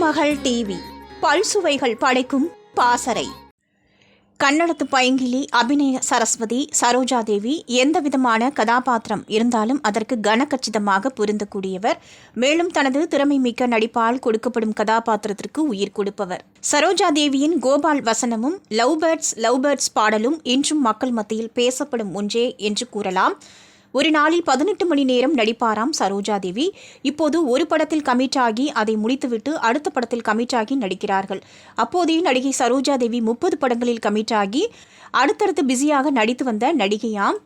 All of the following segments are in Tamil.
மகள் டிவி பல்சுவைகள் படைக்கும் பாசறை. கன்னடத்து பைங்கிலி அபிநய சரஸ்வதி சரோஜா தேவி எந்தவிதமான கதாபாத்திரம் இருந்தாலும் அதற்கு கனகச்சிதமாக பொருந்தக்கூடியவர். மேலும் தனது திறமை மிக்க நடிப்பால் கொடுக்கப்படும் கதாபாத்திரத்திற்கு உயிர் கொடுப்பவர். சரோஜா தேவியின் கோபால் வசனமும் லவ் பேர்ட்ஸ் பாடலும் இன்றும் மக்கள் மத்தியில் பேசப்படும் ஒன்றே என்று கூறலாம். ஒரு நாளில் 18 மணி நேரம் நடிப்பாராம் சரோஜா தேவி. இப்போது ஒரு படத்தில் கமிட் ஆகி அதை முடித்துவிட்டு அடுத்த படத்தில் கமிட் ஆகி நடிக்கிறார்கள். அப்போதே நடிகை சரோஜா தேவி 30 படங்களில் கமிட் ஆகி அடுத்தடுத்து பிஸியாக நடித்து வந்த நடிகையாம்.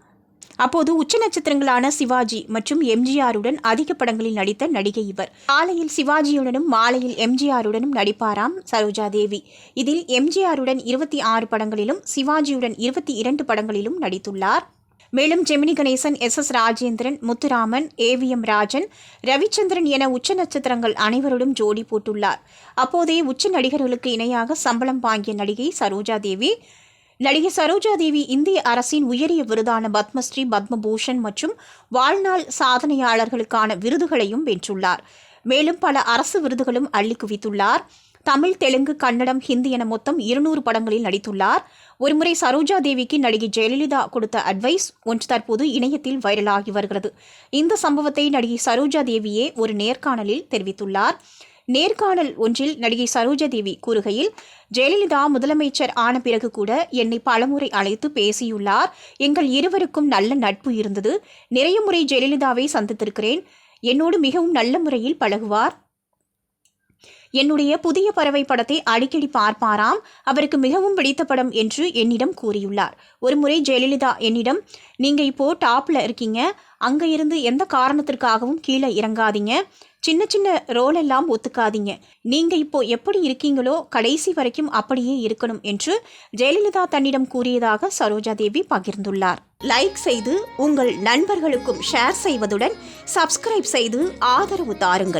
அப்போது உச்ச நட்சத்திரங்களான சிவாஜி மற்றும் எம்ஜிஆருடன் அதிக படங்களில் நடித்த நடிகை இவர். காலையில் சிவாஜியுடனும் மாலையில் எம்ஜிஆருடனும் நடிப்பாராம் சரோஜா தேவி. இதில் எம்ஜிஆருடன் 26 படங்களிலும் சிவாஜியுடன் 22 படங்களிலும் நடித்துள்ளார். மேலும் ஜெமினி கணேசன், எஸ் ராஜேந்திரன், முத்துராமன், ஏவிஎம் ராஜன், ரவிச்சந்திரன் என உச்ச நட்சத்திரங்கள் அனைவருடன் ஜோடி போட்டுள்ளார். அப்போதே உச்ச நடிகர்களுக்கு இணையாக சம்பளம் வாங்கிய நடிகை சரோஜா தேவி. நடிகை சரோஜா தேவி இந்திய அரசின் உயரிய விருதான பத்மஸ்ரீ, பத்மபூஷன் மற்றும் வாழ்நாள் சாதனையாளர்களுக்கான விருதுகளையும் வென்றுள்ளார். மேலும் பல அரசு விருதுகளும் அள்ளி குவித்துள்ளார். தமிழ், தெலுங்கு, கன்னடம், ஹிந்தி என மொத்தம் 200 படங்களில் நடித்துள்ளார். ஒருமுறை சரோஜா தேவிக்கு நடிகை ஜெயலலிதா கொடுத்த அட்வைஸ் ஒன்று தற்போது இணையத்தில் வைரலாகி வருகிறது. இந்த சம்பவத்தை நடிகை சரோஜா தேவியே ஒரு நேர்காணலில் தெரிவித்துள்ளார். நேர்காணல் ஒன்றில் நடிகை சரோஜா தேவி கூறுகையில், ஜெயலலிதா முதலமைச்சர் ஆன பிறகு கூட என்னை பலமுறை அழைத்து பேசியுள்ளார். எங்கள் இருவருக்கும் நல்ல நட்பு இருந்தது. நிறைய முறை ஜெயலலிதாவை சந்தித்திருக்கிறேன். என்னோடு மிகவும் நல்ல முறையில் பழகுவார். என்னுடைய புதிய பறவை படத்தை அடிக்கடி பார்ப்பாராம். அவருக்கு மிகவும் பிடித்த படம் என்று என்னிடம் கூறியுள்ளார். ஒருமுறை ஜெயலலிதா என்னிடம், நீங்க இப்போ டாப்ல இருக்கீங்க, அங்க இருந்து எந்த காரணத்திற்காகவும் கீழே இறங்காதீங்க, சின்ன சின்ன ரோல் எல்லாம் ஒத்துக்காதீங்க, நீங்க இப்போ எப்படி இருக்கீங்களோ கடைசி வரைக்கும் அப்படியே இருக்கணும் என்று ஜெயலலிதா தன்னிடம் கூறியதாக சரோஜா தேவி பகிர்ந்துள்ளார். லைக் செய்து உங்கள் நண்பர்களுக்கும் ஷேர் செய்வதுடன் சப்ஸ்கிரைப் செய்து ஆதரவு தாருங்கள்.